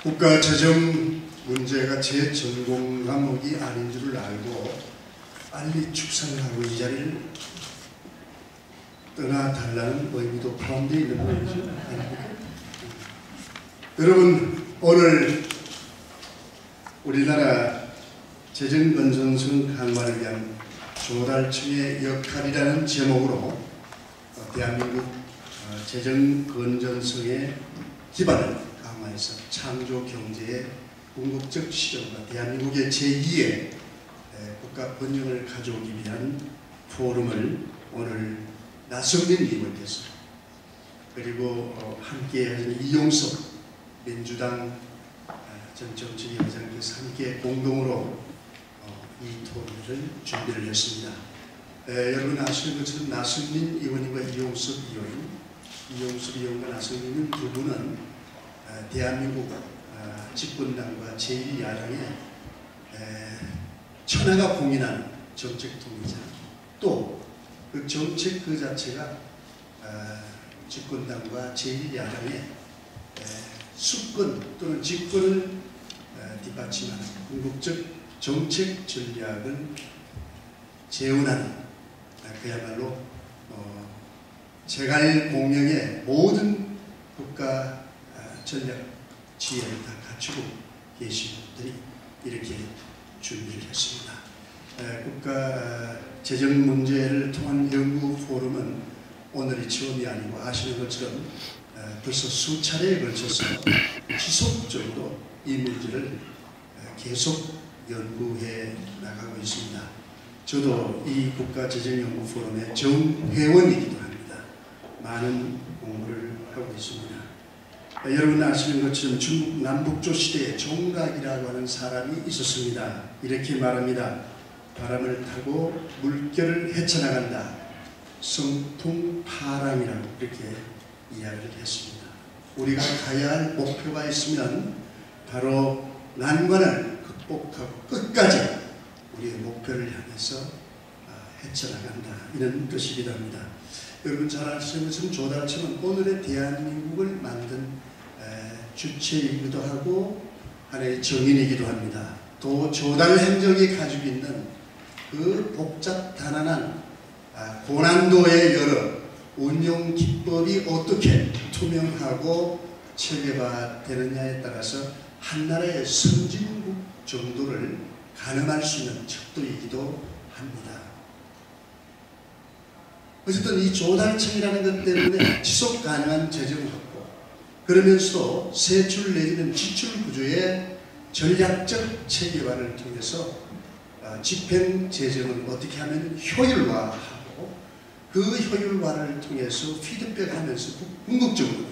국가 재정 문제가 제 전공 과목이 아닌 줄을 알고 빨리 축사를 하고 이 자리를 떠나달라는 의미도 포함되어 있는 거죠. 여러분, 오늘 우리나라 재정 건전성 강화를 위한 조달청의 역할이라는 제목으로 대한민국 재정 건전성의 기반을 강화해서 창조 경제의 궁극적 실현과 대한민국의 제2의 국가 번영을 가져오기 위한 포럼을 오늘 나성민 의원께서 그리고 함께 이용섭 민주당 정정치위 의장께서 함께 공동으로 이 토론을 준비를 했습니다. 여러분 아시는 것처럼 나성민 의원과 이용섭 의원과 나성민 두 분은 대한민국 집권당과 제1야당의 천하가 공인하는 정책통이자 또 그 정책 그 자체가 집권당과 제1야당의 수권 또는 집권을 뒷받침하는 궁극적 정책 전략을 재현하는 그야말로 제갈공명의 모든 국가 전략 지혜를 다 갖추고 계신 분들이 이렇게 준비를 했습니다. 국가 재정 문제를 통한 연구 포럼은 오늘이 처음이 아니고 아시는 것처럼 벌써 수차례에 걸쳐서 지속적으로 이 문제를 계속 연구해 나가고 있습니다. 저도 이 국가재정연구 포럼의 정회원이기도 합니다. 많은 공부를 하고 있습니다. 여러분 아시는 것처럼 중국 남북조 시대에 종락이라고 하는 사람이 있었습니다. 이렇게 말합니다. 바람을 타고 물결을 헤쳐나간다. 성통파랑이라고 이렇게 이야기를 했습니다. 우리가 가야 할 목표가 있으면 바로 난관을 극복하고 끝까지 우리의 목표를 향해서 헤쳐나간다. 이런 뜻이기도 합니다. 여러분 잘 아시는 것처럼 조달청은 오늘의 대한민국을 만든 주체이기도 하고 하나의 정인이기도 합니다. 또 조달 행정이 가지고 있는 그 복잡 단안한 고난도의 여러 운용 기법이 어떻게 투명하고 체계화되느냐에 따라서 한 나라의 선진국 정도를 가늠할 수 있는 척도이기도 합니다. 어쨌든 이 조달청이라는 것 때문에 지속 가능한 재정 확보, 그러면서도 세출 내지는 지출 구조의 전략적 체계화를 통해서 집행 재정을 어떻게 하면 효율화하고 그 효율화를 통해서 피드백하면서 궁극적으로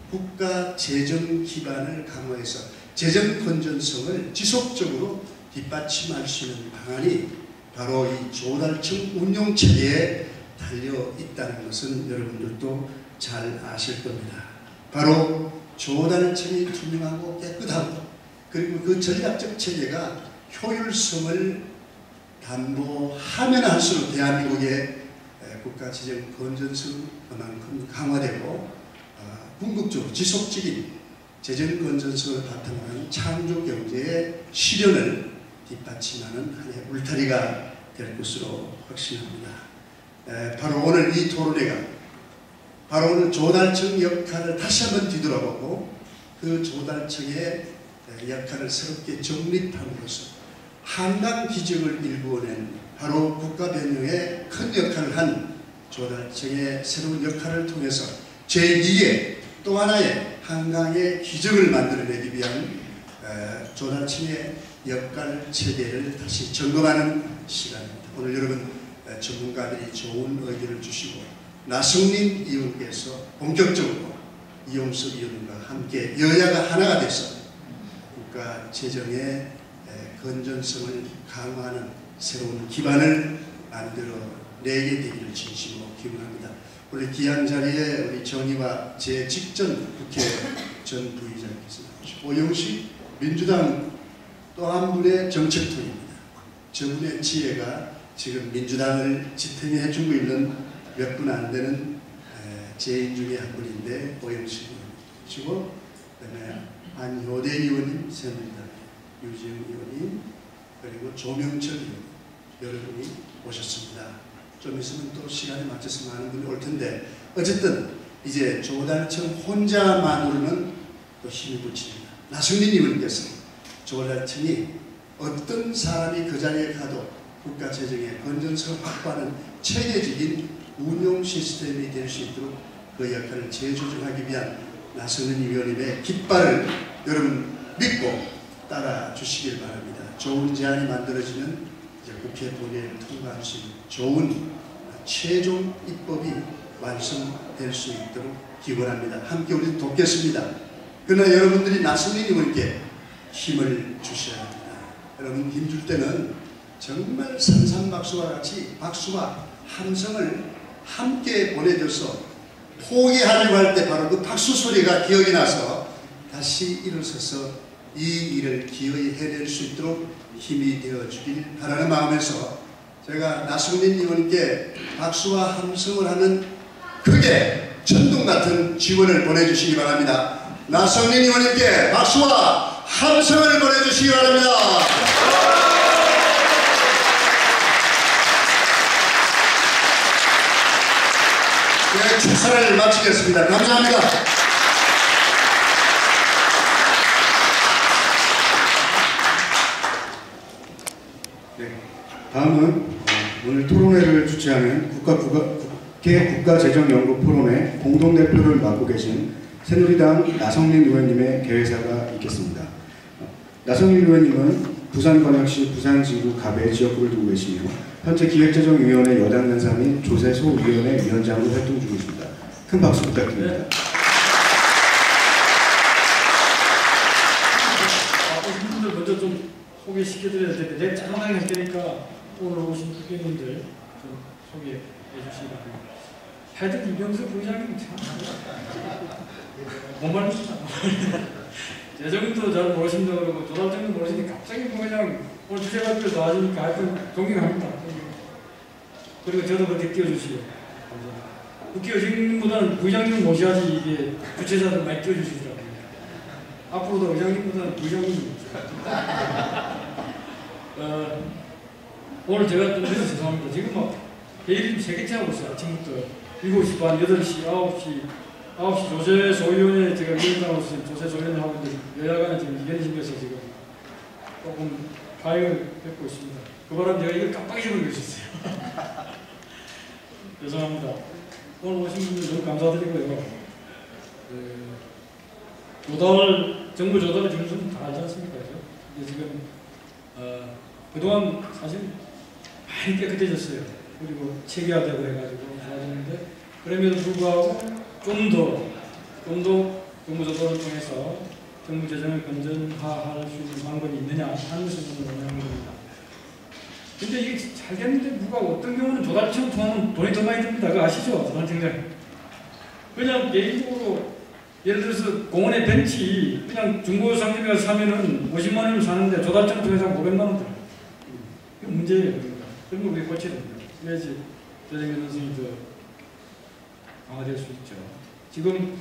국가 재정 기반을 강화해서 재정 건전성을 지속적으로 뒷받침할 수 있는 방안이 바로 이 조달청 운용체계에 달려 있다는 것은 여러분들도 잘 아실 겁니다. 바로 조달청이 투명하고 깨끗하고 그리고 그 전략적 체계가 효율성을 담보하면 할수록 대한민국의 국가 재정 건전성은 그만큼 강화되고 궁극적으로 지속적인 재정 건전성을 바탕으로 하는 창조 경제의 실현을 뒷받침하는 하나의 울타리가 될 것으로 확신합니다. 바로 오늘 이 토론회가 바로 오늘 조달청 역할을 다시 한번 뒤돌아보고 그 조달청의 역할을 새롭게 정립함으로써 한강 기적을 일구어낸 바로 국가 변형에 큰 역할을 한 조달청의 새로운 역할을 통해서 제2의 또 하나의 한강의 기적을 만들어내기 위한 조달청의 역할 체계를 다시 점검하는 시간입니다. 오늘 여러분 전문가들이 좋은 의견을 주시고 나성민 의원께서 본격적으로 이용섭 의원과 함께 여야가 하나가 돼서 국가 재정의 건전성을 강화하는 새로운 기반을 만들어내게 되기를 진심으로 기원합니다. 오늘 귀한 자리에 우리 정의와 제 직전 국회 전 부의장께서 나오시고 오영식 민주당 또 한 분의 정책통입니다. 저분의 지혜가 지금 민주당을 지탱해 주고 있는 몇 분 안 되는 재인 중에 한 분인데 오영식 의원이시고 그다음에 안효대 의원님, 새누리당 유지영 의원님, 그리고 조명철 의원 여러분이 오셨습니다. 좀 있으면 또 시간에 맞춰서 많은 분이 올 텐데 어쨌든 이제 조달청 혼자만으로는 또 힘이 붙입니다. 나성민 의원께서 조달청이 어떤 사람이 그 자리에 가도 국가 재정의 건전성을 확보하는 체계적인 운용 시스템이 될 수 있도록 그 역할을 재조정하기 위한 나성민 의원님의 깃발을 여러분 믿고 따라 주시길 바랍니다. 좋은 제안이 만들어지면 이제 국회 본회의를 통과할 수 있는 좋은 최종 입법이 완성될 수 있도록 기원합니다. 함께 우리 돕겠습니다. 그러나 여러분들이 나성민 의원께 힘을 주셔야 합니다. 여러분 힘줄 때는 정말 산산박수와 같이 박수와 함성을 함께 보내줘서 포기하려고 할 때 바로 그 박수 소리가 기억이 나서 다시 일어서서 이 일을 기어이 해낼 수 있도록 힘이 되어주길 바라는 마음에서 제가 나성민 의원께 박수와 함성을 하는 크게 천둥 같은 지원을 보내주시기 바랍니다. 나성민 의원님께 박수와 함성을 보내주시기 바랍니다. 네, 축사를 마치겠습니다. 감사합니다. 네, 다음은 오늘 토론회를 주최하는 국회 국가재정연구 포럼의 공동대표를 맡고 계신 새누리당 나성민 의원님의 개회사가 있겠습니다. 나성민 의원님은 부산광역시 부산지구 갑에 지역구를 두고 계시며 현재 기획재정위원회 여당연사 및 조세소위원회 위원장으로 활동 중이십니다. 큰 박수 부탁드립니다. 네. 이분들 먼저 좀 소개시켜드려야 되는데 내가 짜증나게 할 테니까 오늘 오신 국회의원들 좀 소개해 주시기 바랍니다. 하여튼 이병수 부회장님 참 못 말립니다. 재정도 잘 모르신다고 그러고 조달청도 모르시니까 갑자기 그냥 오늘 주제 발표 나와주니까 하여튼 존경합니다. 그리고 저도 그렇게 띄워주시고 감사합니다. 국회의장님보다는 부의장님 모셔야지 이게 주최자들 많이 띄워주시더라고요. 앞으로도 의장님보다는 부의장님 오늘 제가 좀 늦어서 죄송합니다. 지금 막 내일 3개째 하고 있어요. 아침부터 7시 반, 8시, 9시 조세소위원회 제가 위원장으로서 조세소위원회 하고 있는데 여야간에 지금 이견이 생겨서 지금 조금 가역을 뵙고 있습니다. 그 바람 제가 이걸 깜빡 잊어버리고 있었어요. 죄송합니다. 오늘 오신 분들 너무 감사드리고요. 정부 조달의 중요성은 다 알지 않습니까? 근데 지금 그동안 사실 많이 깨끗해졌어요. 그리고 체계화되고 해가지고 좋아졌는데 그럼에도 불구하고 좀 더 정부 조달을 통해서 정부 재정을 건전화할 수 있는 방법이 있느냐 하는 것을 저는 원하는 겁니다. 근데 이게 잘 됐는데 누가 어떤 경우는 조달청 통하면 돈이 더 많이 듭니다. 그거 아시죠? 조달청장. 그냥 개인적으로 예를 들어서 공원에 벤치 그냥 중고 상점에 가서 사면은 50만 원을 사는데 조달청 통해서 500만 원 들어요. 이게 문제예요. 그런 걸 우리 고쳐야 됩니다. 그래야지 재정 건전성이 더 강화될 수 있죠. 지금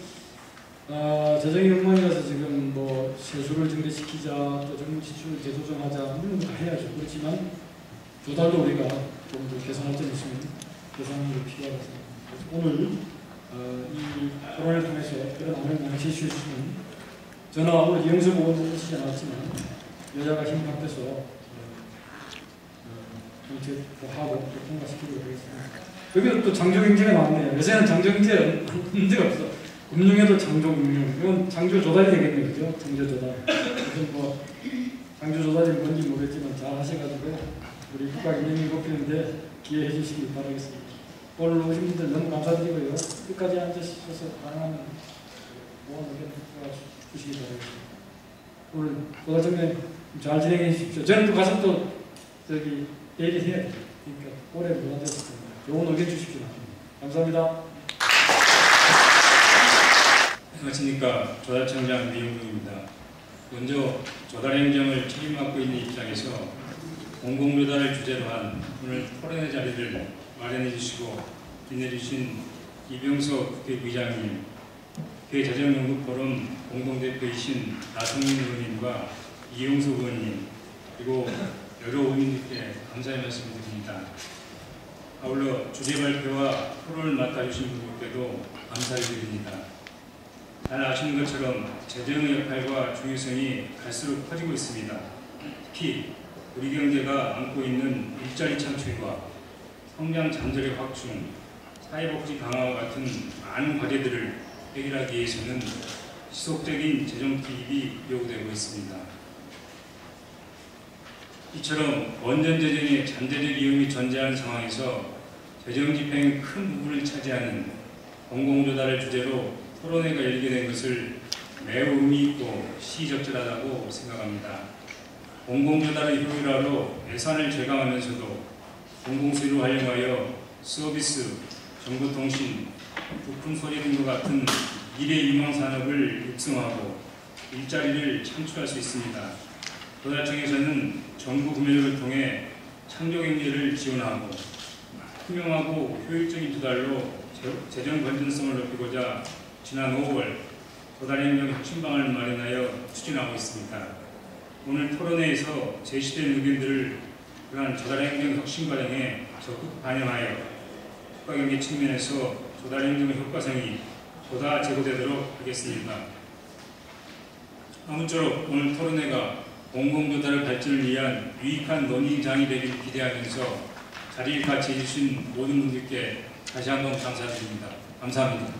재정이 엉망이라서 지금 뭐 세수를 증대시키자 또 정부 지출을 재조정하자 이런 거 다 해야죠. 그렇지만 조달도 우리가 좀 더 개선할 점이 있으면 개선이 필요하다고 생각합니다. 오늘 이 토론을 통해서 그런 안을 제시해 주시면 저는 오늘 이영석 의원도 오시지 않았지만 여자가 힘을 합해서 정책도 하고 또 통과시키도록 하겠습니다. 여기도 또 창조경제가 나왔네요. 요새는 창조경제 문제가 없어. 금융에도 창조금융. 이건 창조조달이 되겠네요. 그죠? 창조조달. 무슨 뭐 창조조달이 뭔지 모르겠지만 잘 하셔가지고 우리 국가 기능이 높이는데 기회해 주시기 바라겠습니다. 오늘 오신 분들 너무 감사드리고요. 끝까지 앉으셔서 가능하면 모아 주시기 바라겠습니다. 오늘 조달청에 잘 진행해 주십시오. 저는 또 가서 또 저기 얘기해야 돼요. 그러니까 오래 못하셨을 겁니다. 좋은 의견 주십시오. 감사합니다. 안녕하십니까. 조달청장 위용동입니다. 먼저 조달행정을 책임 맡고 있는 입장에서 공공조달을 주제로 한 오늘 토론회 자리를 마련해 주시고 기내주신 이병석 국회의장님 국회재정연구포럼 공동대표이신 나성민 의원님과 이용석 의원님 그리고 여러 의원님께 감사의 말씀을 드립니다. 아울러 주제 발표와 토론을 맡아주신 분들께도 감사를 드립니다. 잘 아시는 것처럼 재정의 역할과 중요성이 갈수록 커지고 있습니다. 특히 우리 경제가 안고 있는 일자리 창출과 성장 잠재력 확충, 사회복지 강화와 같은 많은 과제들을 해결하기 위해서는 지속적인 재정 투입이 요구되고 있습니다. 이처럼 원전 재정의 잠재적 위험이 존재하는 상황에서 재정 집행의 큰 부분을 차지하는 공공조달을 주제로 토론회가 열리게 된 것을 매우 의미 있고 시적절하다고 생각합니다. 공공조달을 효율화로 예산을 절감하면서도 공공수요를 활용하여 서비스, 정보통신, 부품소리 등과 같은 미래 유망 산업을 육성하고 일자리를 창출할 수 있습니다. 조달청에서는 정부 구매력을 통해 창조경제를 지원하고 투명하고 효율적인 조달로 재정 건전성을 높이고자 지난 5월 조달행정 혁신방안을 마련하여 추진하고 있습니다. 오늘 토론회에서 제시된 의견들을 그러한 조달행정 혁신 과정에 적극 반영하여 국가경제 측면에서 조달행정의 효과성이 보다 제고되도록 하겠습니다. 아무쪼록 오늘 토론회가 공공조달 발전을 위한 유익한 논의장이 되기를 기대하면서 자리를 같이 해주신 모든 분들께 다시 한번 감사드립니다. 감사합니다.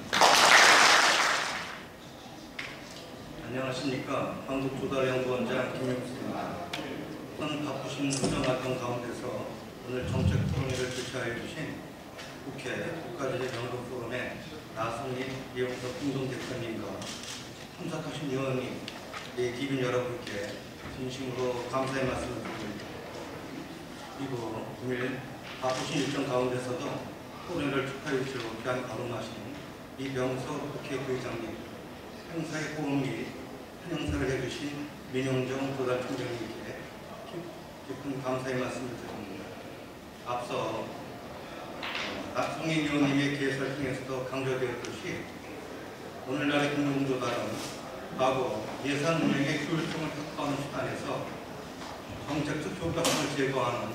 안녕하십니까. 한국조달연구원장 김용수입니다. 우선 바쁘신 국정활동 가운데서 오늘 정책 토론회를 주최하여 주신 국회 국가재정연구포럼의 나성민, 이용석 공동대표님과 참석하신 의원님, 기빈 여러분께 진심으로 감사의 말씀을 드립니다. 그리고 오늘 바쁘신 일정 가운데서도 토론회를 축하해 주시러 귀한 발언하신 이병석 국회의장님, 행사의 호응 및 환영사를 해주신 민용정 조달총장님께 깊은 감사의 말씀을 드립니다. 앞서 나성민 의원님의 개설 통해서도 강조되었듯이 오늘날의 공공조달은 과거 예산 운영의 효율성을 확보하는 수단에서 정책적 효과성을 제거하는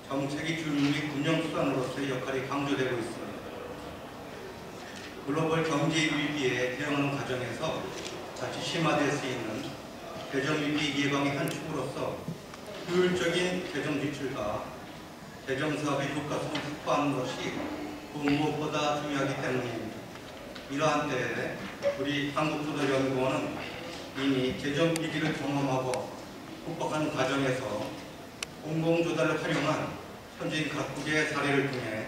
정책의 준비 및 운영 수단으로서의 역할이 강조되고 있습니다. 글로벌 경제 위기에 대응하는 과정에서 자칫 심화될 수 있는 재정 위기 예방의 한 축으로서 효율적인 재정 지출과 재정 사업의 효과성을 확보하는 것이 그 무엇보다 중요하기 때문입니다. 이러한 때에 우리 한국조달연구원은 이미 재정 위기를 경험하고 극복하는 과정에서 공공조달을 활용한 현지인 각국의 사례를 통해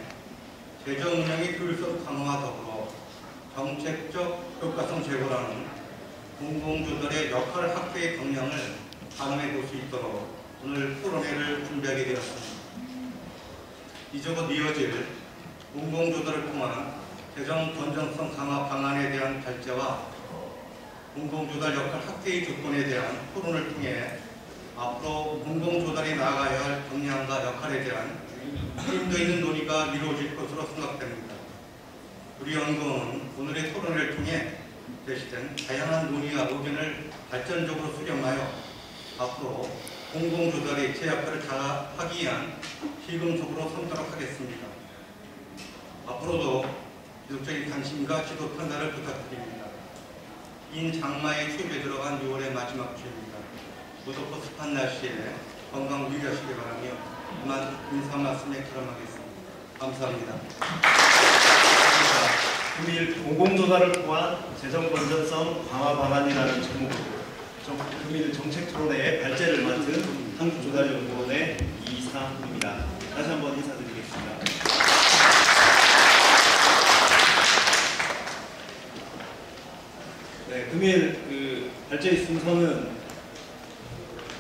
재정 운영의 효율성 강화와 더불어 정책적 효과성 제고라는 공공조달의 역할 확대의 역량을 가늠해 볼 수 있도록 오늘 토론회를 준비하게 되었습니다. 이제곧 이어질 공공조달을 통한 재정 건전성 강화 방안에 대한 발제와 공공조달 역할 확대의 조건에 대한 토론을 통해 앞으로 공공조달이 나아가야 할 역량과 역할에 대한 힘도 있는 논의가 이루어질 것으로 생각됩니다. 우리 연구원은 오늘의 토론을 통해 제시된 다양한 논의와 의견을 발전적으로 수렴하여 앞으로 공공조달이 제 역할을 다하기 위한 시금석으로 삼도록 하겠습니다. 앞으로도 지속적인 관심과 지도 편달을 부탁드립니다. 인 장마의 추위에 들어간 6월의 마지막 주입니다. 무덥고 습한 날씨에 건강 유의하시기 바라며 이만 인사 말씀에 결함하겠습니다. 감사합니다. 금일 공공조달을 통한 재정 건전성 강화 방안이라는 제목으로 금일 정책 토론회의 발제를 맡은 한국조달연구원의 이상입니다. 다시 한번 인사드리겠습니다. 네, 금일 발제의 순서는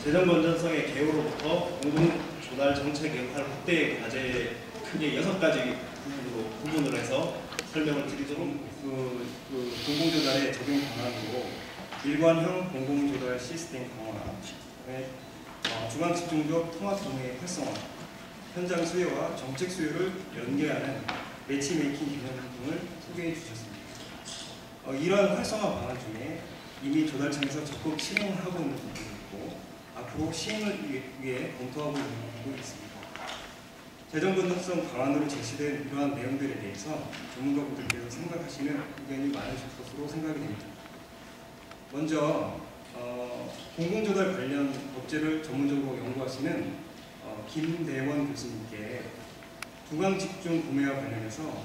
재정 건전성의 개요로부터 공공조달 정책 역할 확대의 과제에 크게 6가지 부분으로 해서 설명을 드리도록 공공조달의 적용 방안으로 일관형 공공조달 시스템 강화, 중앙집중적 통합동의 활성화, 현장 수요와 정책 수요를 연계하는 매치메이킹 기능 등을 소개해 주셨습니다. 이러한 활성화 방안 중에 이미 조달청에서 적극 실행을 하고 있는 부분이 있고 앞으로 시행을 위해 검토하고 있는 부분이 있습니다. 재정 건전성 방안으로 제시된 이러한 내용들에 대해서 전문가분들께서 생각하시는 의견이 많으실 것으로 생각이 됩니다. 먼저 공공조달 관련 법제를 전문적으로 연구하시는 김대원 교수님께 중앙집중 구매와 관련해서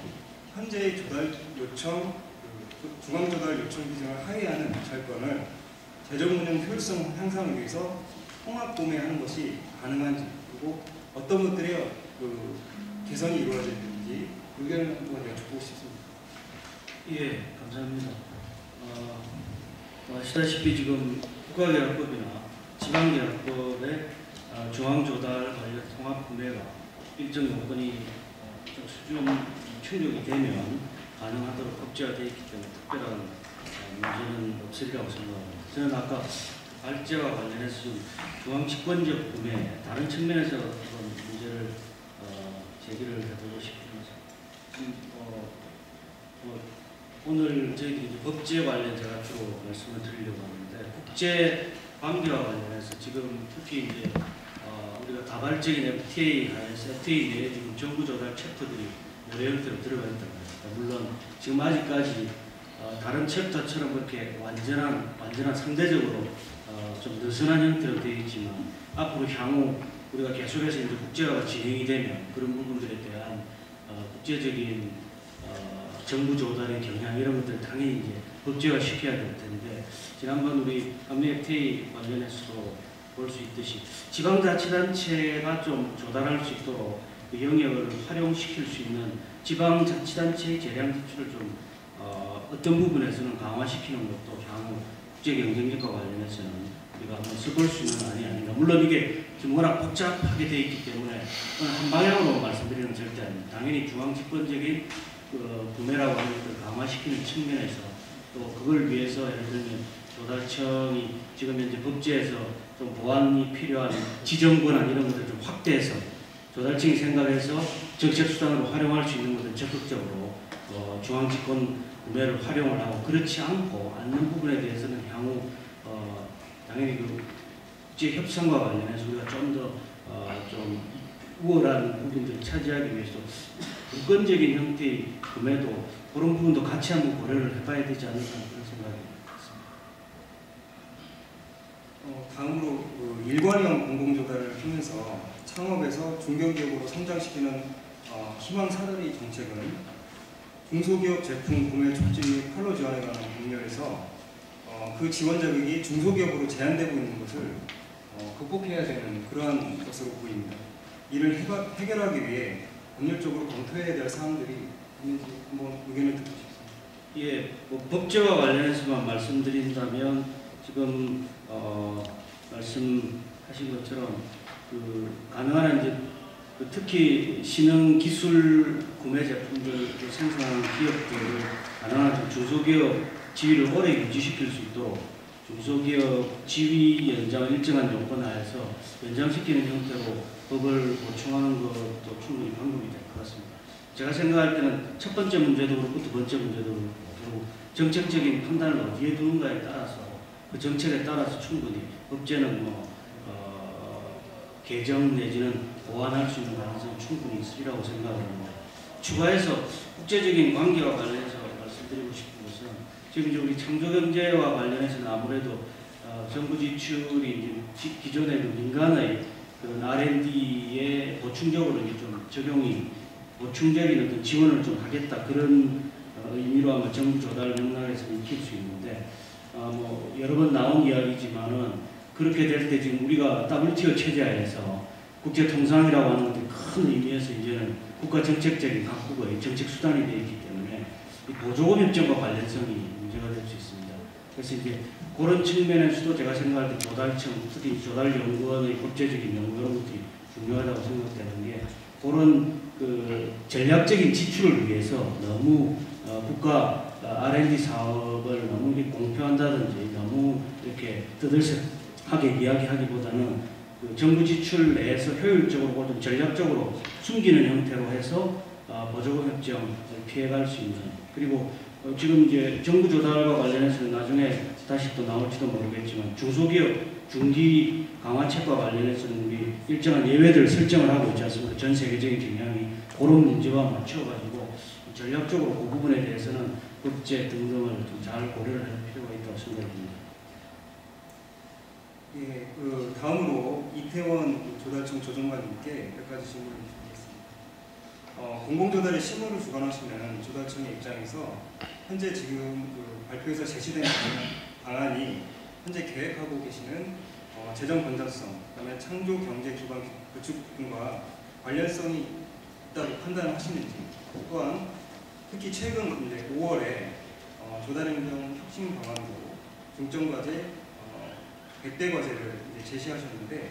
현재의 조달 요청, 중앙조달 요청 기준을 하회하는 절건을 재정운영 효율성 향상을 위해서 통합 구매하는 것이 가능한지, 그리고 어떤 것들의 개선이 이루어져야 되는지 의견을 한번 여쭙고 싶습니다. 예, 감사합니다. 아시다시피 지금 국가계약법이나 지방계약법의 중앙조달 관련 통합구매가 일정 요건이 수준 충족이 되면 가능하도록 법제화되어 있기 때문에 특별한 문제는 없으리라고 생각합니다. 저는 아까 발제와 관련해서 중앙집권적 구매, 다른 측면에서 그런 문제를 제기를 해보고 싶습니다. 오늘 저희 이제 법제 관련 제가 주로 말씀을 드리려고 하는데, 국제 관계와 관련해서 지금 특히 이제 우리가 다발적인 FTA 관련해서 FTA 내에 지금 정부 조달 챕터들이 여러 형태로 들어가 있다고 합니다. 물론 지금 아직까지 다른 챕터처럼 그렇게 완전한 상대적으로 좀 느슨한 형태로 되어 있지만, 앞으로 향후 우리가 계속해서 이제 국제화가 진행이 되면 그런 부분들에 대한 국제적인 정부 조달의 경향 이런 것들 당연히 이제 법제화 시켜야 될 텐데, 지난번 우리 한미 FTA 관련해서도 볼 수 있듯이 지방자치단체가 좀 조달할 수 있도록 그 영역을 활용시킬 수 있는 지방자치단체의 재량 지출을 좀 어떤 부분에서는 강화시키는 것도 향후 국제 경쟁력과 관련해서는 우리가 한번 써볼 수 있는 안이 아닌가. 물론 이게 지금 워낙 복잡하게 되어 있기 때문에 한 방향으로 말씀드리는 건 절대 아닙니다. 당연히 중앙집권적인 구매라고 하는 것을 강화시키는 측면에서, 또 그걸 위해서 예를 들면 조달청이 지금 현재 법제에서 좀 보완이 필요한 지정권한 이런 것을 좀 확대해서 조달청이 생각해서 정책수단으로 활용할 수 있는 것을 적극적으로 중앙집권 구매를 활용을 하고, 그렇지 않는 부분에 대해서는 향후 당연히 그 국제 협상과 관련해서 우리가 좀 더 좀 우월한 부분들을 차지하기 위해서 불건적인 형태의 구매도 그런 부분도 같이 한번 고려를 해봐야 되지 않을까 그런 생각이 듭니다. 다음으로 일관형 공공조달을 하면서 창업에서 중견기업으로 성장시키는 희망 사다리 정책은 중소기업 제품 구매 촉진 및 판로 지원에 관한 법률에서 그 지원 자격이 중소기업으로 제한되고 있는 것을 극복해야 되는 그러한 것으로 보입니다. 이를 해결하기 위해 법률적으로 검토해야 될 사항들이 있는지 한번 의견을 듣고 싶습니다. 예, 뭐 법제와 관련해서만 말씀드린다면 지금 말씀하신 것처럼 그 가능한 이제 특히 신흥 기술 구매 제품들을 생산하는 기업들을 가능한 중소기업 지위를 오래 유지시킬 수 있도록 중소기업 지위 연장을 일정한 요건 하에서 연장시키는 형태로 법을 보충하는 것도 충분히 방법이 될 것 같습니다. 제가 생각할 때는 첫 번째 문제도 그렇고 두 번째 문제도 그렇고 정책적인 판단을 어디에 두는가에 따라서 그 정책에 따라서 충분히 법제는 개정 내지는 보완할 수 있는 가능성이 충분히 있으리라고 생각합니다. 추가해서 국제적인 관계와 관련해서 말씀드리고 싶은 것은 지금 이제 우리 창조경제와 관련해서는 아무래도 정부 지출이 이제 기존의 그 민간의 그런 R&D에 보충적으로 이제 좀 적용이 보충적인 어떤 지원을 좀 하겠다 그런 의미로 아마 정부 조달 맥락에서 익힐 수 있는데 뭐 여러 번 나온 이야기지만은 그렇게 될 때 지금 우리가 WTO 체제하에서 국제 통상이라고 하는 것들이 큰 의미에서 이제는 국가 정책적인 각국의 정책 수단이 되어 있기 때문에 이 보조금 협정과 관련성이 문제가 될 수 있습니다. 그래서 이제 그런 측면에서도 제가 생각할 때 조달청, 특히 조달연구원의 국제적인 연구 이런 것들이 중요하다고 생각되는 게 그런 그 전략적인 지출을 위해서 너무 국가 R&D 사업을 너무 공표한다든지 너무 이렇게 떠들썩하게 이야기하기보다는 그 정부 지출 내에서 효율적으로 혹은 전략적으로 숨기는 형태로 해서 보조금 협정을 피해갈 수 있는, 그리고 지금 이제 정부 조달과 관련해서는 나중에 다시 또 나올지도 모르겠지만 중소기업 중기 강화책과 관련해서는 우리 일정한 예외들 설정을 하고 있지 않습니까? 전 세계적인 경향이 그런 문제와 맞춰가지고 전략적으로 그 부분에 대해서는 국제 등등을 좀 잘 고려를 할 필요가 있다고 생각합니다. 예, 다음으로 이태원 조달청 조정관님께 몇 가지 질문을 드리겠습니다. 공공조달의 실무를 주관하시는 조달청의 입장에서 현재 지금 발표에서 제시된 방안이 현재 계획하고 계시는 재정 건전성, 그다음에 창조 경제 기반 구축 등과 관련성이 있다고 판단하시는지, 또한 특히 최근 이제 5월에 조달행정 혁신 방안으로 중점과제 100대 과제를 이제 제시하셨는데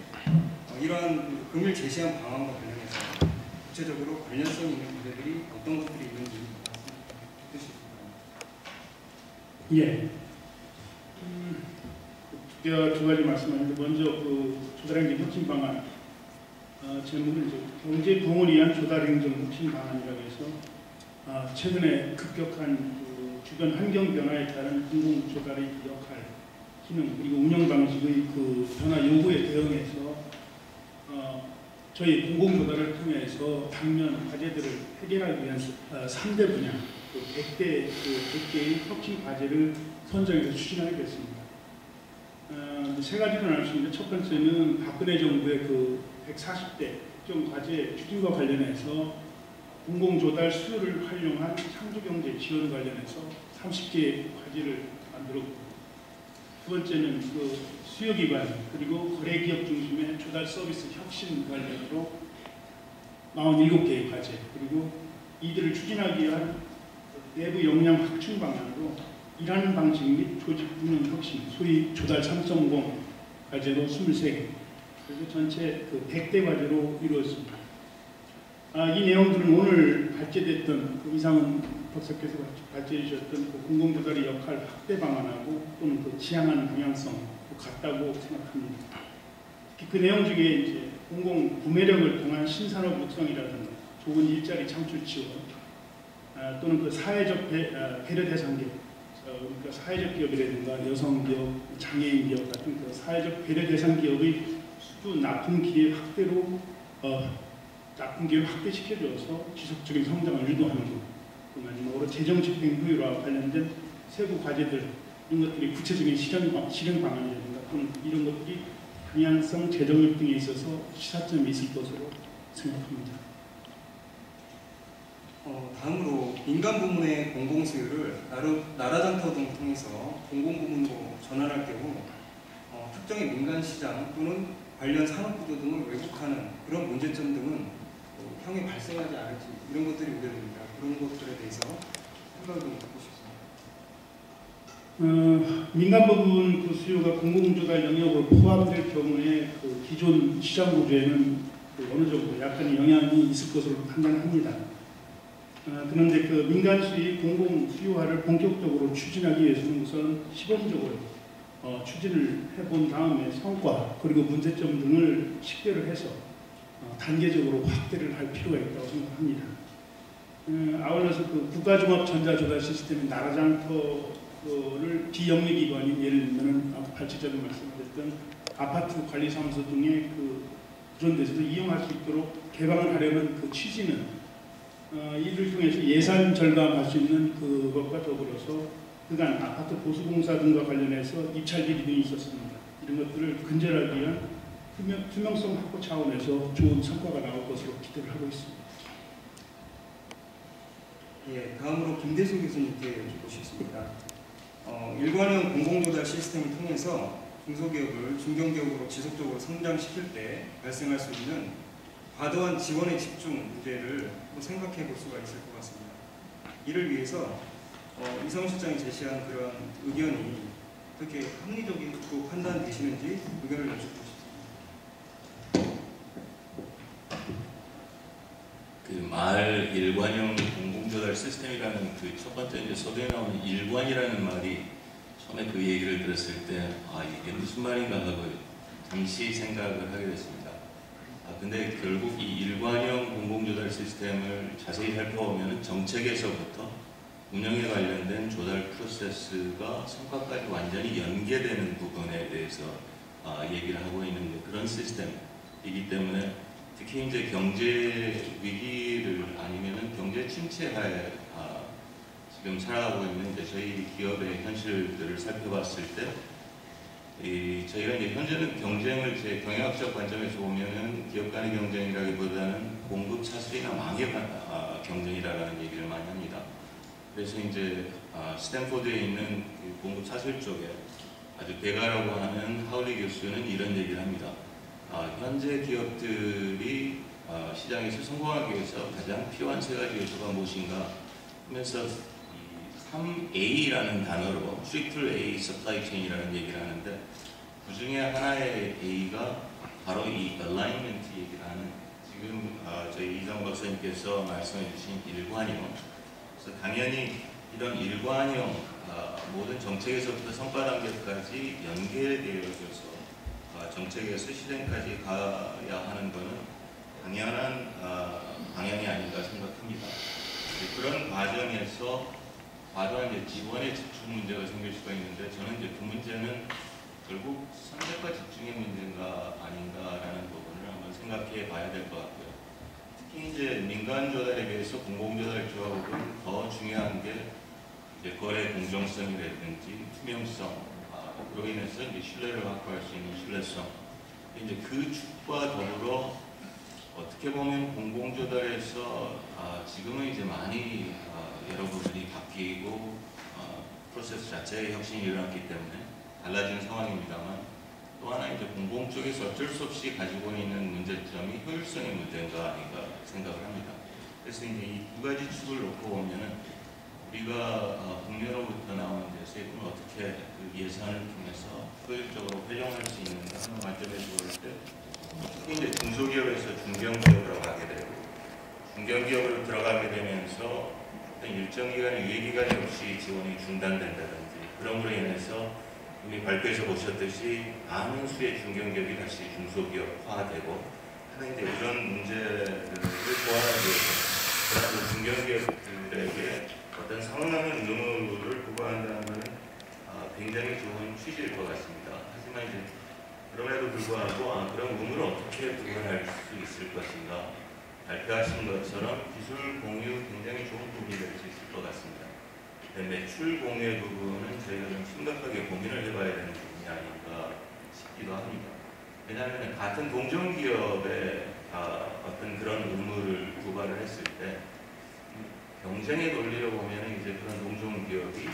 이러한 금일 제시한 방안과 관련해서 구체적으로 관련성 있는 문제들이 어떤 것들이 있는지 뜻이 예. 두 가지 말씀하셨는데 먼저 그 조달행정 혁신 방안 제목은 이제 경제 부흥을 위한 조달행정 혁신 방안이라고 해서 최근에 급격한 그 주변 환경 변화에 따른 공공 조달의 역할, 기능 그리고 운영 방식의 그 변화 요구에 대응해서 저희 공공 조달을 통해서 당면 과제들을 해결하기 위한 3대 분야, 100개의 혁신 과제를 선정해서 추진하게 됐습니다. 세 가지로 나눌 수 있는데 첫 번째는 박근혜 정부의 그 140대 정 과제 추진과 관련해서 공공조달 수요를 활용한 창조경제 지원 관련해서 30개 과제를 만들었고, 두 번째는 그 수요기반 그리고 거래기업 중심의 조달 서비스 혁신 관련으로 47개의 과제, 그리고 이들을 추진하기 위한 내부 역량 확충 방안으로 일하는 방식 및 조직 운영 혁신, 소위 조달 3.0 과제로 23개, 그래서 전체 그 100대 과제로 이루어졌습니다. 이 내용들은 오늘 발제됐던 그 이상은 박사께서 발제해 주셨던 그 공공조달의 역할 확대 방안하고 또는 그 지향하는 방향성 같다고 생각합니다. 특히 그 내용 중에 이제 공공 구매력을 통한 신산업 육성이라든가 좋은 일자리 창출 지원, 또는 그 사회적 배려 대상 기업, 그러니까 사회적 기업이라든가 여성 기업, 장애인 기업 같은 그 사회적 배려 대상 기업의 수주 납품 기회 확대로 납품 기회를 확대시켜줘서 지속적인 성장을 유도하는 것. 그 마지막으로 재정 집행 효율화 관련된 세부 과제들, 이런 것들이 구체적인 실행 방안이라든가 또는 이런 것들이 방향성, 재정력 등에 있어서 시사점이 있을 것으로 생각합니다. 다음으로 민간 부문의 공공 수요를 나라장터 등을 통해서 공공 부문으로 전환할 경우 특정의 민간 시장 또는 관련 산업 구조 등을 왜곡하는 그런 문제점 등은 향후에 발생하지 않을지, 이런 것들이 우려됩니다. 그런 것들에 대해서 생각을 좀 듣고 싶습니다. 민간 부분 그 수요가 공공조달 영역으로 포함될 경우에 그 기존 시장 구조에는 그 어느 정도 약간의 영향이 있을 것으로 판단합니다. 그런데 그 민간 수의 공공 수요화를 본격적으로 추진하기 위해서는 우선 시범적으로 추진을 해본 다음에 성과 그리고 문제점 등을 식별을 해서 단계적으로 확대를 할 필요가 있다고 생각합니다. 아울러서 그 국가종합 전자조달 시스템의 나라장터를 비영리기관인, 예를 들면 발제자도 말씀하셨던 아파트 관리사무소 등의 그런 데서도 이용할 수 있도록 개방을 하려는 그 취지는 이를 통해서 예산 절감할 수 있는 그것과 더불어서 그간 아파트 보수공사 등과 관련해서 입찰 비리 등이 있었습니다. 이런 것들을 근절하기 위한 투명성 확보 차원에서 좋은 성과가 나올 것으로 기대를 하고 있습니다. 예, 다음으로 김대중 교수님께 여쭙고 싶습니다. 일관형 공공조달 시스템을 통해서 중소기업을 중견기업으로 지속적으로 성장시킬 때 발생할 수 있는 과도한 지원의 집중 문제를 생각해 볼 수가 있을 것 같습니다. 이를 위해서 이성훈 실장이 제시한 그런 의견이 어떻게 합리적이고 판단되시는지 의견을 여쭙고 싶습니다. 그 말 일관형 공공조달 시스템이라는 그 첫 번째 이제 서두에 나오는 일관이라는 말이 처음에 그 얘기를 들었을 때 이게 무슨 말인가 하고 잠시 생각을 하게 됐습니다. 근데 결국 이 일관형 공공조달 시스템을 자세히 살펴보면 정책에서부터 운영에 관련된 조달 프로세스가 성과까지 완전히 연계되는 부분에 대해서 얘기를 하고 있는 그런 시스템이기 때문에 특히 이제 경제 위기를 아니면은 경제 침체하에 지금 살아가고 있는 이제 저희 기업의 현실들을 살펴봤을 때 저희가 이제 현재는 경쟁을 제 경영학적 관점에서 보면은 기업 간의 경쟁이라기보다는 공급 차질이나 망의 경쟁이라는 얘기를 많이 합니다. 그래서 이제 스탠포드에 있는 공급 차질 쪽에 아주 대가라고 하는 하울리 교수는 이런 얘기를 합니다. 현재 기업들이 시장에서 성공하기 위해서 가장 필요한 세 가지 요소가 무엇인가 하면서 3A라는 단어로 트리플 A 서플라이 체인이라는 얘기를 하는데 그 중에 하나의 A가 바로 이 alignment 얘기를 하는 지금 저희 이정 박사님께서 말씀해 주신 일관형. 그래서 당연히 이런 일관형 모든 정책에서부터 성과 단계까지 연계되어져서 정책에서 실행까지 가야 하는 것은 당연한 방향이 아닌가 생각합니다. 그런 과정에서 과도한 지원에 집중 문제가 생길 수가 있는데 저는 이제 그 문제는 결국 선택과 집중의 문제가 아닌가라는 부분을 한번 생각해 봐야 될 것 같고요. 특히 이제 민간 조달에 비해서 공공 조달 조합은 더 중요한 게 이제 거래 공정성이라든지 투명성, 그로 인해서 이제 신뢰를 확보할 수 있는 신뢰성. 이제 그 축과 더불어 어떻게 보면 공공 조달에서 지금은 이제 많이 여러 부분이 바뀌고 프로세스 자체의 혁신이 일어났기 때문에 달라진 상황입니다만 또 하나 이제 공공 쪽에서 어쩔 수 없이 가지고 있는 문제점이 효율성의 문제가 아닌가 생각을 합니다. 그래서 이제 이 두 가지 축을 놓고 보면은 우리가 국내로부터 나온 세금을 어떻게 그 예산을 통해서 효율적으로 활용할 수 있는가 하는 관점에서 볼 때 특히 이제 중소기업에서 중견기업으로 가게 되고 중견기업으로 들어가게 되면서 일정 기간 유예기간이 없이 지원이 중단된다든지 그런 걸로 인해서 이미 발표에서 보셨듯이 많은 수의 중견기업이 다시 중소기업화되고 하는 이제 이런 문제들을 보완하기 위해서 그런 중견기업들에게 어떤 상응하는 의무를 부과한다는 것은 굉장히 좋은 취지일 것 같습니다. 하지만 이제 그럼에도 불구하고 그런 의무를 어떻게 부과할 수 있을 것인가 발표하신 것처럼 기술 공유 굉장히 좋은 부분이 될 수 있을 것 같습니다. 매출 공유의 부분은 저희가 좀 심각하게 고민을 해봐야 되는 부분이 아닌가 싶기도 합니다. 왜냐하면 같은 동종기업의 어떤 그런 의무를 부과를 했을 때 경쟁의 논리로 보면 이제 그런 동종기업이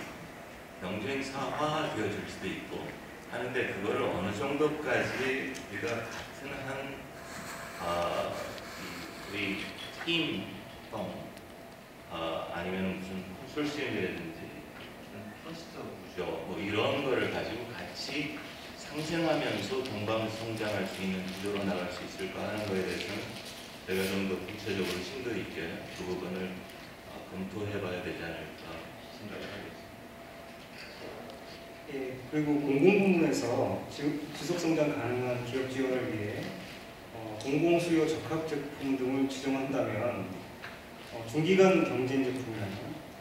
경쟁사화 되어질 수도 있고 하는데 그거를 어느 정도까지 우리가 같은 우리 팀성 아니면 무슨 컨소시엄이라든지 클러스터 구조 뭐 이런 거를 가지고 같이 상생하면서 동방 성장할 수 있는 구조로 나갈 수 있을까 하는 거에 대해서는 제가 좀 더 구체적으로 심도 있게 그 부분을 검토해봐야 되지 않을까 생각을 하겠습니다. 예, 그리고 공공부문에서 지속성장 가능한 기업 지원을 위해 공공수요 적합 제품 등을 지정한다면 중기간 경쟁 제품이나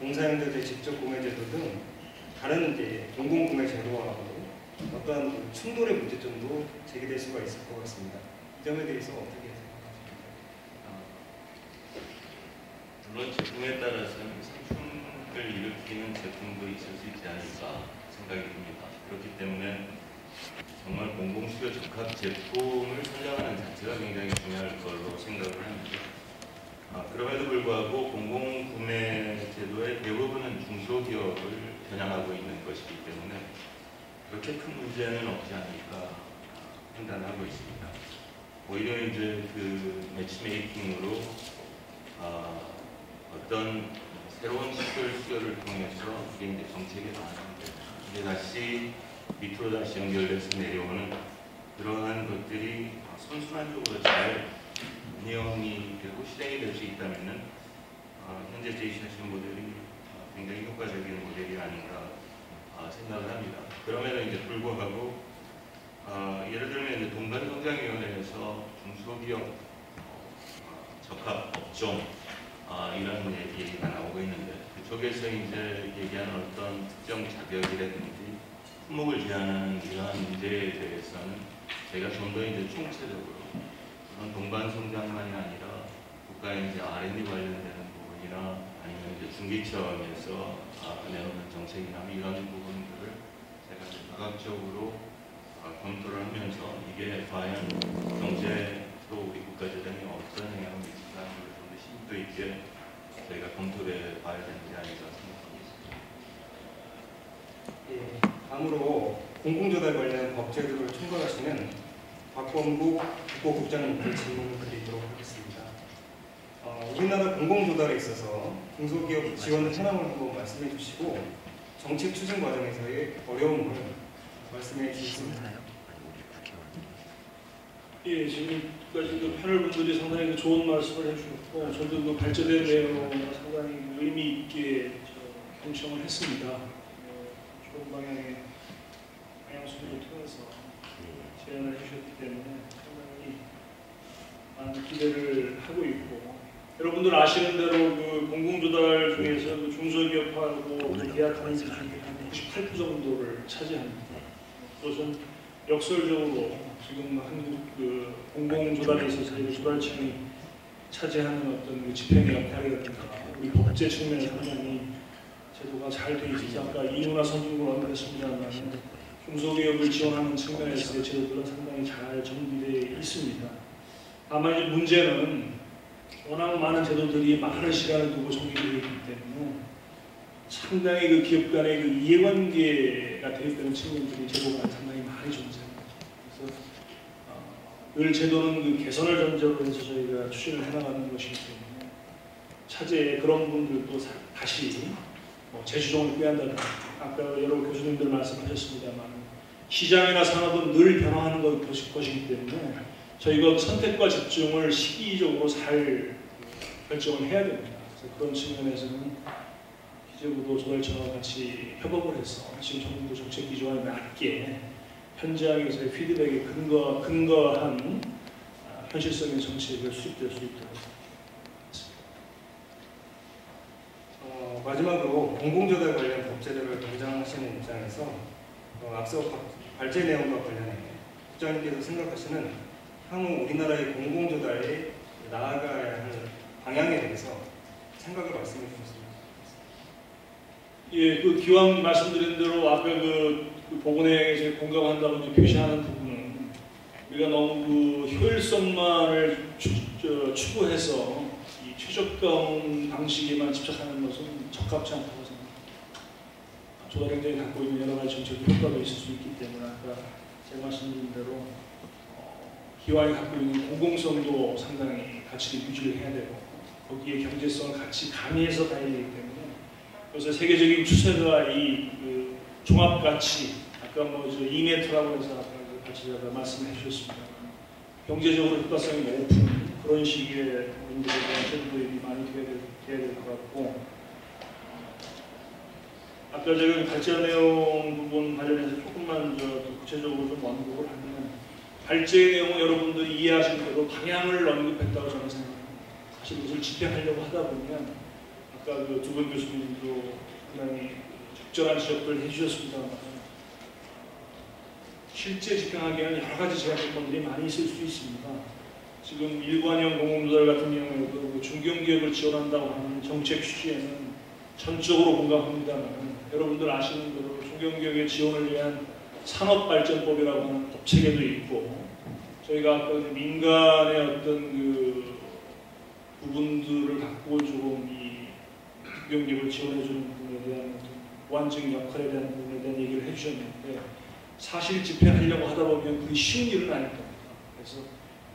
공사용자재 직접 구매 제도 등 다른 이제 공공구매 제도하고 어떠한 충돌의 문제점도 제기될 수가 있을 것 같습니다. 이 점에 대해서 어떻게 생각하십니까? 물론 제품에 따라서는 상품을 일으키는 제품도 있을 수 있지 않을까 생각이 듭니다. 그렇기 때문에 정말 공공수요 적합 제품을 선정하는 자체가 굉장히 중요할 걸로 생각을 합니다. 그럼에도 불구하고 공공구매 제도의 대부분은 중소기업을 겨냥하고 있는 것이기 때문에 그렇게 큰 문제는 없지 않을까 판단하고 있습니다. 오히려 이제 그 매치메이킹으로 어떤 새로운 시설 수요를 통해서 이게 이제 정책에 나왔는데 이제 다시 밑으로 다시 연결돼서 내려오는 그러한 것들이 선순환적으로 잘 운영이 되고 실행이 될 수 있다면은 현재 제시하신 모델이 굉장히 효과적인 모델이 아닌가 생각을 합니다. 그럼에도 이제 불구하고 예를 들면 이제 동반성장위원회에서 중소기업 적합 업종 이런 얘기가 나오고 있는데 그 그쪽에서 이제 얘기하는 어떤 특정 자격이라든지 품목을 제한하는 이러한 문제에 대해서는 제가 좀 더 이제 총체적으로 그런 동반 성장만이 아니라 국가의 이제 R&D 관련되는 부분이나 아니면 이제 중기청에서 내놓는 정책이나 이런 부분들을 제가 다각적으로 검토를 하면서 이게 과연 경제로 우리 국가 재정에 어떤 영향을 미칠까라는 걸 좀 더 심도 있게 저희가 검토를 봐야 되는 게 아닌가 생각하고 있습니다. 예, 다음으로 공공조달 관련 법제도를 총괄하시는 박범구 국고국장님께 질문을 드리도록 하겠습니다. 우리나라 공공조달에 있어서 중소기업 지원 현황을 한번 말씀해 주시고 정책 추진 과정에서의 어려움을 말씀해 주시겠습니다. 예, 지금까지 그 패널 분들이 상당히 좋은 말씀을 해주셨고, 저도 그 발제된 내용을 상당히 의미 있게 경청을 했습니다. 좋은 방향의 방향수를 통해서 제안을 해주셨기 때문에 상당히 많은 기대를 하고 있고, 여러분들 아시는 대로 그 공공조달 중에서 그 중소기업하고 계약하는 것 중에 한 98% 정도를 차지합니다. 그것은 역설적으로 지금 한국 그 공공조달에서 저희 조달청이 차지하는 어떤 그 집행 역할이라든가 우리 법제 측면에서 상당히 제도가 잘 되어 있어서 아까 이윤아 선진국을 언급했습니다만 중소기업을 지원하는 측면에서의 제도들은 상당히 잘 정비되어 있습니다. 다만 이제 문제는 워낙 많은 제도들이 많은 시간을 두고 정비되어 있기 때문에 상당히 그 기업 간의 그 이해관계가 되어 있다는 측면들이 제도가 상당히 많이 존재합니다. 그래서 늘 제도는 그 개선을 전제로 해서 저희가 추진을 해나가는 것이기 때문에 차제에 그런 부분들도 다시 재조정을 꾀한다든가 아까 여러 교수님들 말씀하셨습니다만 시장이나 산업은 늘 변화하는 것이기 때문에 저희가 선택과 집중을 시기적으로 잘 결정을 해야 됩니다. 그래서 그런 측면에서는 기재부도 조달청과 같이 협업을 해서 지금 정부 정책 기조에 맞게 현장에서의 피드백에 근거한 현실성의 정책을 수립될 수 있도록 마지막으로 공공조달 관련 법제도를 권장하시는 입장에서 앞서 발제 내용과 관련해 국장님께서 생각하시는 향후 우리나라의 공공조달에 나아가야 하는 방향에 대해서 생각을 말씀해 주셨습니다. 예, 그 기왕 말씀드린 대로 아까 그 보건에 공감한다고 이제 표시하는 부분은 우리가 너무 그 효율성만을 추구해서 이 최저가 방식에만 집착하는 것은 적합치 않다고 생각합니다. 조달 행정이 갖고 있는 여러 가지 정책 효과가 있을 수 있기 때문에 아까 제가 말씀드린 대로 기왕이 갖고 있는 공공성도 상당히 같이 유지를 해야 되고 거기에 경제성을 같이 가미해서 가야 되기 때문에 그래서 세계적인 추세가 이 종합가치 아까 저 2m라고 해서 아까 가치자가 말씀해 주셨습니다. 경제적으로 효과성이 높은 그런 식의 문제에 대한 제도들이 많이 돼야 될 것 같고 아까 제가 발제 내용 부분 관련해서 조금만 구체적으로 좀 언급을 하면 발제 내용은 여러분들이 이해하신 대로 방향을 언급했다고 저는 생각합니다. 사실 이것을 집행하려고 하다 보면 아까 그 두 분 교수님도 굉장히 적절한 지적들을 해주셨습니다만 실제 집행하기에는 여러 가지 제한 조건들이 많이 있을 수 있습니다. 지금 일관형 공공조달 같은 경우에도 중견기업을 지원한다고 하는 정책 취지에는 전적으로 공감합니다만 여러분들 아시는 대로 중견기업의 지원을 위한 산업발전법이라고 하는 법체계도 있고 저희가 아까 민간의 어떤 그 부분들을 갖고 조금 이 중견기업을 지원해주는 부분에 대한 보완적인 역할에 대한 부분에 대한 얘기를 해주셨는데 사실 집행하려고 하다 보면 그게 쉬운 일은 아닐 겁니다. 그래서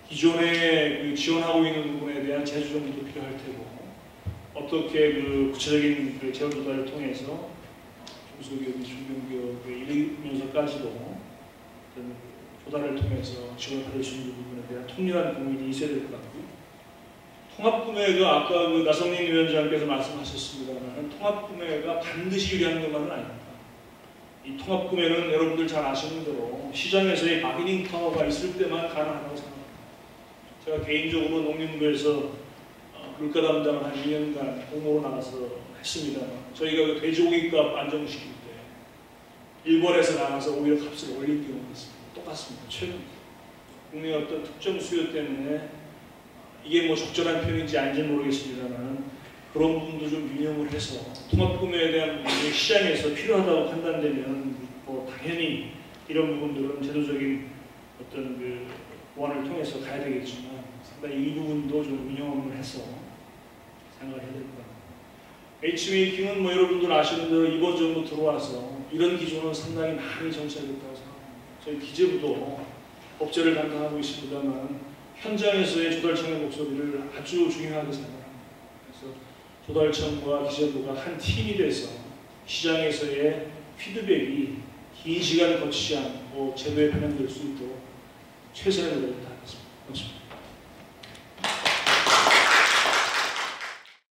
기존에 그 지원하고 있는 부분에 대한 재조정도 필요할 테고 어떻게 그 구체적인 그 재원 조달을 통해서 중소기업이 중견기업에 이르면서까지도 어떤 조달을 통해서 지원받을 수 있는 부분에 대한 통렬한 고민이 있어야 될 것 같고요. 통합구매가 아까 그 나성민 위원장께서 말씀하셨습니다만 통합구매가 반드시 유리한 것만은 아닙니다. 이 통합구매는 여러분들 잘 아시는 대로 시장에서의 바게닝 파워가 있을 때만 가능하다고 생각합니다. 제가 개인적으로 농림부에서 물가 담당을 한 2년간 공모로 나가서 했습니다만 저희가 그 돼지고기값 안정시킬 때 일본에서 나가서 오히려 값을 올린 경우가 있습니다. 똑같습니다. 최근 국내의 어떤 특정 수요 때문에 이게 뭐 적절한 표현인지 아닌지 모르겠습니다만 그런 부분도 좀 유념을 해서 통합구매에 대한 시장에서 필요하다고 판단되면 뭐 당연히 이런 부분들은 제도적인 어떤 그 보완을 통해서 가야 되겠지만 상당히 이 부분도 좀 유념을 해서 생각을 해야 될 것 같아요. H메이킹은 뭐 여러분들 아시는 대로 이번 정부 들어와서 이런 기준은 상당히 많이 정착했다고 생각합니다. 저희 기재부도 법제를 담당하고 있습니다만 현장에서의 조달청의 목소리를 아주 중요하게 생각합니다. 그래서 조달청과 기재부가 한 팀이 돼서 시장에서의 피드백이 긴 시간을 거치지 않고 제도에 반영될 수 있도록 최선의 노력을 다하겠습니다. 고맙습니다.